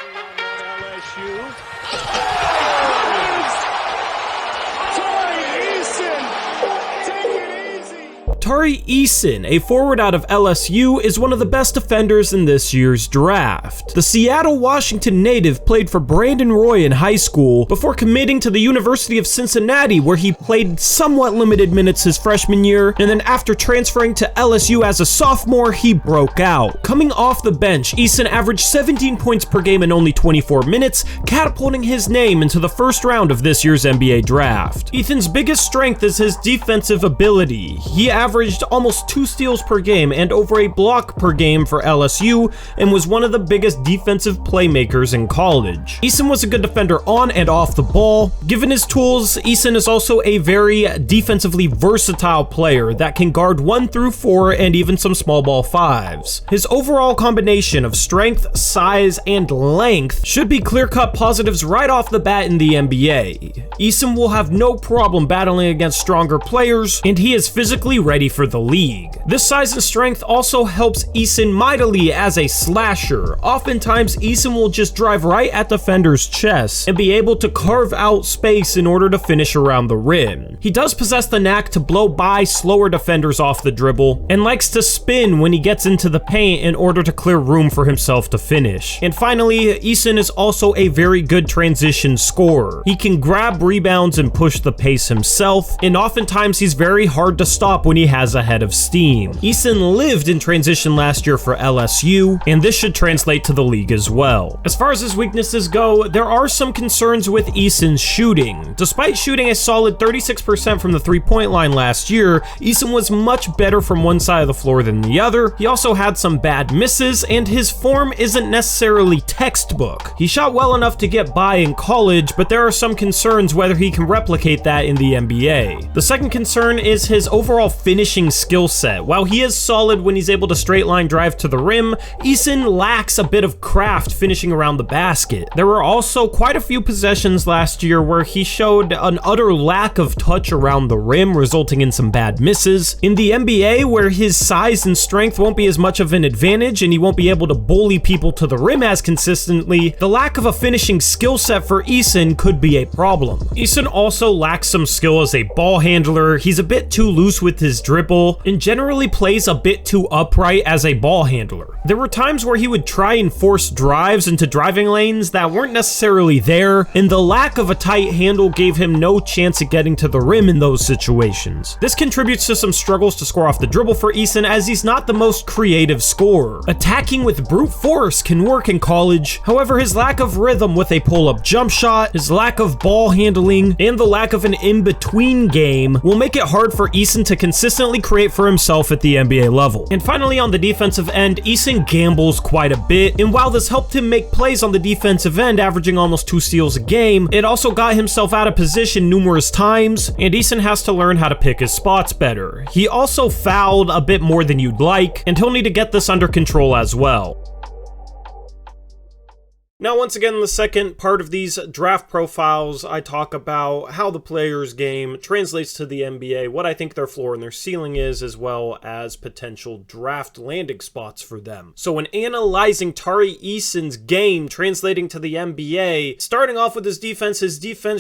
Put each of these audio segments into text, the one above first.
LSU. Tari Eason, take it easy. Tari Eason, a forward out of LSU, is one of the best defenders in this year's draft. The Seattle, Washington native played for Brandon Roy in high school before committing to the University of Cincinnati, where he played somewhat limited minutes his freshman year, and then after transferring to LSU as a sophomore, he broke out. Coming off the bench, Eason averaged 17 points per game in only 24 minutes, catapulting his name into the first round of this year's NBA draft. Eason's biggest strength is his defensive ability. He averaged almost 2 steals per game and over a block per game for LSU, and was one of the biggest defensive playmakers in college. Eason was a good defender on and off the ball. Given his tools, Eason is also a very defensively versatile player that can guard 1 through 4 and even some small ball 5s. His overall combination of strength, size, and length should be clear-cut positives right off the bat in the NBA. Eason will have no problem battling against stronger players, and he is physically ready for the league. This size and strength also helps Eason mightily as a slasher. Oftentimes, Eason will just drive right at defenders' chests and be able to carve out space in order to finish around the rim. He does possess the knack to blow by slower defenders off the dribble, and likes to spin when he gets into the paint in order to clear room for himself to finish. And finally, Eason is also a very good transition scorer. He can grab rebounds and push the pace himself, and oftentimes he's very hard to stop when he has a head of steam. Eason lived in transition last year for LSU, and this should translate to the league as well. As far as his weaknesses go, there are some concerns with Eason's shooting. Despite shooting a solid 36% from the three-point line last year, Eason was much better from one side of the floor than the other. He also had some bad misses, and his form isn't necessarily textbook. He shot well enough to get by in college, but there are some concerns whether he can replicate that in the NBA. The second concern is his overall finishing skill set. While he is solid when he's able to straight line drive to the rim, Eason lacks a bit of craft finishing around the basket. There were also quite a few possessions last year where he showed an utter lack of touch around the rim, resulting in some bad misses. In the NBA, where his size and strength won't be as much of an advantage and he won't be able to bully people to the rim as consistently, the lack of a finishing skill set for Eason could be a problem. Eason also lacks some skill as a ball handler. He's a bit too loose with his dribble and generally plays a bit too upright as a ball handler. There were times where he would try and force drives into driving lanes that weren't necessarily there, and the lack of a tight handle gave him no chance at getting to the rim in those situations. This contributes to some struggles to score off the dribble for Eason, as he's not the most creative scorer. Attacking with brute force can work in college, however his lack of rhythm with a pull-up jump shot, his lack of ball handling, and the lack of an in-between game will make it hard for Eason to consistently create for himself at the NBA level. And finally, on the defensive end, Eason gambles quite a bit, and while this helped him make plays on the defensive end, averaging almost 2 steals a game, it also got himself out of position numerous times, and Eason has to learn how to pick his spots better. He also fouled a bit more than you'd like, and he'll need to get this under control as well. Now, once again, in the second part of these draft profiles, I talk about how the player's game translates to the NBA, what I think their floor and their ceiling is, as well as potential draft landing spots for them. So when analyzing Tari Eason's game translating to the NBA, starting off with his defense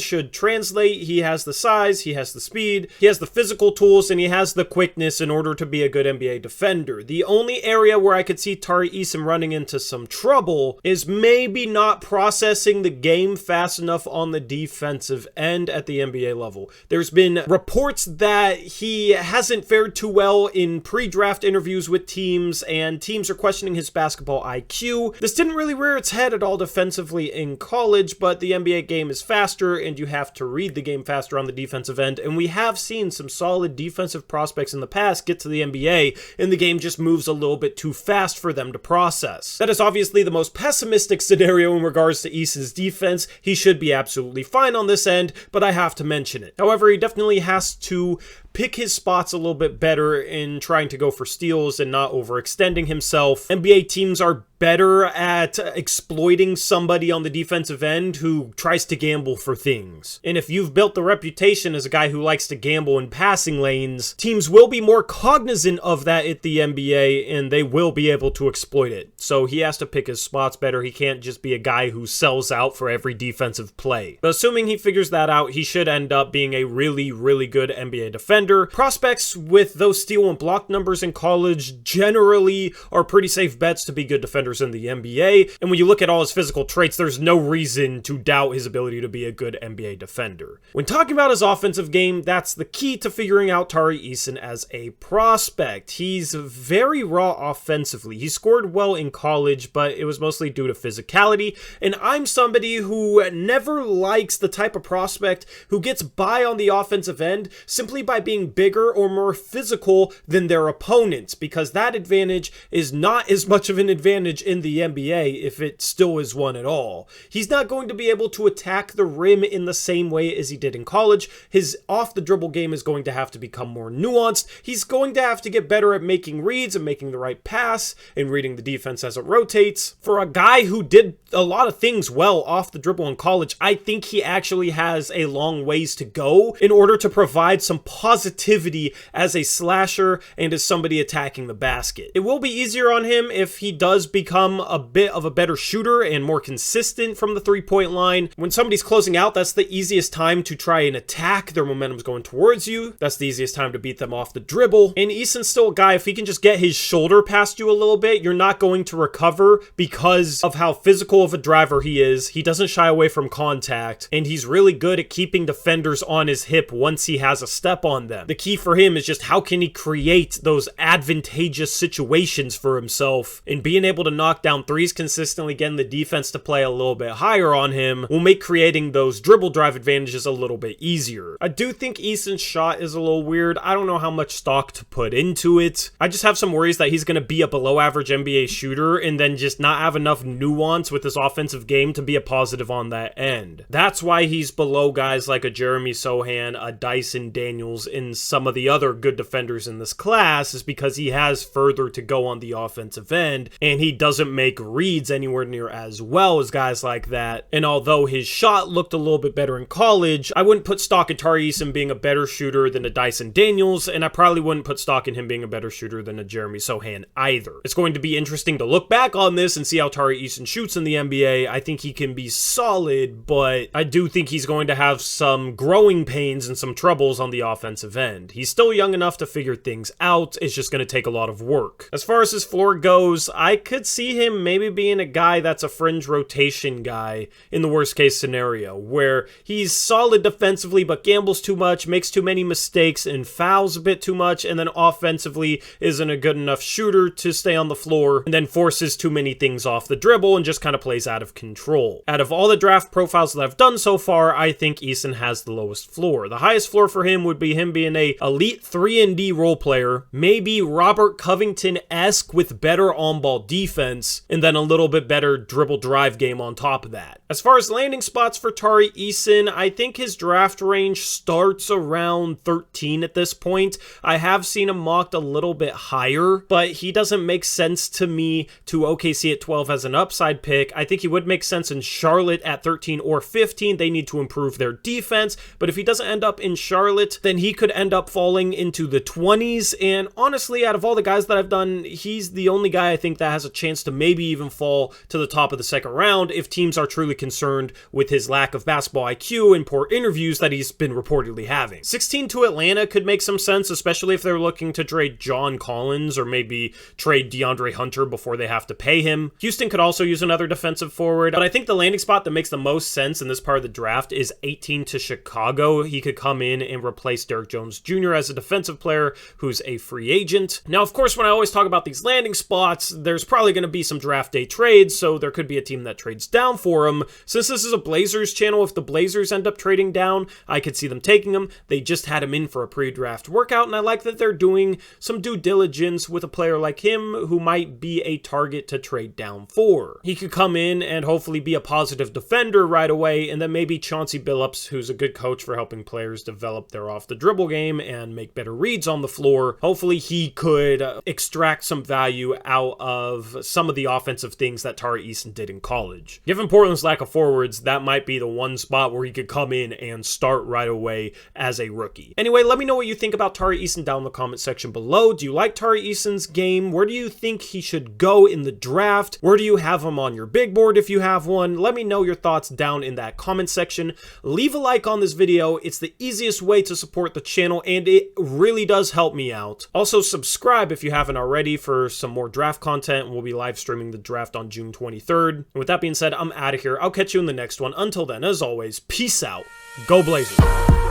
should translate. He has the size, he has the speed, he has the physical tools, and he has the quickness in order to be a good NBA defender. The only area where I could see Tari Eason running into some trouble is maybe not processing the game fast enough on the defensive end at the NBA level. There's been reports that he hasn't fared too well in pre-draft interviews with teams, and teams are questioning his basketball IQ. This didn't really rear its head at all defensively in college, but the NBA game is faster, and you have to read the game faster on the defensive end, and we have seen some solid defensive prospects in the past get to the NBA, and the game just moves a little bit too fast for them to process. That is obviously the most pessimistic scenario in regards to Eason's defense. He should be absolutely fine on this end, but I have to mention it. However, he definitely has to pick his spots a little bit better in trying to go for steals and not overextending himself. NBA teams are better at exploiting somebody on the defensive end who tries to gamble for things. And if you've built the reputation as a guy who likes to gamble in passing lanes, teams will be more cognizant of that at the NBA, and they will be able to exploit it. So he has to pick his spots better. He can't just be a guy who sells out for every defensive play. But assuming he figures that out, he should end up being a really, really good NBA defender. Prospects with those steal and block numbers in college generally are pretty safe bets to be good defenders in the NBA, and when you look at all his physical traits, there's no reason to doubt his ability to be a good NBA defender. When talking about his offensive game, that's the key to figuring out Tari Eason as a prospect. He's very raw offensively. He scored well in college, but it was mostly due to physicality, and I'm somebody who never likes the type of prospect who gets by on the offensive end simply by being bigger or more physical than their opponents, because that advantage is not as much of an advantage in the NBA if it still is one at all. He's not going to be able to attack the rim in the same way as he did in college. His off the dribble game is going to have to become more nuanced. He's going to have to get better at making reads and making the right pass and reading the defense as it rotates. For a guy who did a lot of things well off the dribble in college, I think he actually has a long ways to go in order to provide some positivity as a slasher and as somebody attacking the basket. It will be easier on him if he does become a bit of a better shooter and more consistent from the three-point line. When somebody's closing out, that's the easiest time to try and attack. Their momentum's going towards you. That's the easiest time to beat them off the dribble. And Eason's still a guy, if he can just get his shoulder past you a little bit, you're not going to recover because of how physical of a driver he is. He doesn't shy away from contact, and he's really good at keeping defenders on his hip once he has a step on them. The key for him is just how can he create those advantageous situations for himself, and being able to knock down threes consistently, getting the defense to play a little bit higher on him will make creating those dribble drive advantages a little bit easier. I do think Eason's shot is a little weird. I don't know how much stock to put into it. I just have some worries that he's going to be a below average NBA shooter and then just not have enough nuance with his offensive game to be a positive on that end. That's why he's below guys like a Jeremy Sohan, a Dyson Daniels, and some of the other good defenders in this class, is because he has further to go on the offensive end, and he doesn't make reads anywhere near as well as guys like that. And although his shot looked a little bit better in college, I wouldn't put stock in Tari Eason being a better shooter than a Dyson Daniels, and I probably wouldn't put stock in him being a better shooter than a Jeremy Sohan either. It's going to be interesting to look back on this and see how Tari Eason shoots in the NBA. I think he can be solid, but I do think he's going to have some growing pains and some troubles on the offensive end. He's still young enough to figure things out. It's just going to take a lot of work. As far as his floor goes, I could see him maybe being a guy that's a fringe rotation guy in the worst case scenario, where he's solid defensively but gambles too much, makes too many mistakes, and fouls a bit too much, and then offensively isn't a good enough shooter to stay on the floor, and then forces too many things off the dribble and just kind of plays out of control. Out of all the draft profiles that I've done so far, I think Eason has the lowest floor. The highest floor for him would be him being a elite 3-and-D role player, maybe Robert Covington-esque with better on-ball defense, and then a little bit better dribble drive game on top of that. As far as landing spots for Tari Eason, I think his draft range starts around 13 at this point. I have seen him mocked a little bit higher, but he doesn't make sense to me to OKC at 12 as an upside pick. I think he would make sense in Charlotte at 13 or 15. They need to improve their defense, but if he doesn't end up in Charlotte, then he could end up falling into the 20s, and honestly, out of all the guys that I've done, he's the only guy I think that has a chance to maybe even fall to the top of the second round if teams are truly concerned with his lack of basketball IQ and poor interviews that he's been reportedly having. 16 to Atlanta could make some sense, especially if they're looking to trade John Collins or maybe trade DeAndre Hunter before they have to pay him. Houston could also use another defensive forward, but I think the landing spot that makes the most sense in this part of the draft is 18 to Chicago. He could come in and replace Derrick Jones Jr. as a defensive player who's a free agent. Now, of course, when I always talk about these landing spots, there's probably going to be some draft day trades, so there could be a team that trades down for him. Since this is a Blazers channel, if the Blazers end up trading down, I could see them taking him. They just had him in for a pre-draft workout, and I like that they're doing some due diligence with a player like him who might be a target to trade down for. He could come come in and hopefully be a positive defender right away, and then maybe Chauncey Billups, who's a good coach for helping players develop their off-the-dribble game and make better reads on the floor, hopefully he could extract some value out of some of the offensive things that Tari Eason did in college. Given Portland's lack of forwards, that might be the one spot where he could come in and start right away as a rookie. Anyway, let me know what you think about Tari Eason down in the comment section below. Do you like Tari Eason's game? Where do you think he should go in the draft? Where do you have him on your big board if you have one? Let me know your thoughts down in that comment section. Leave a like on this video. It's the easiest way to support the channel, and it really does help me out. Also, subscribe if you haven't already for some more draft content. We'll be live streaming the draft on June 23rd. And with that being said, I'm out of here. I'll catch you in the next one. Until then, as always, peace out. Go Blazers.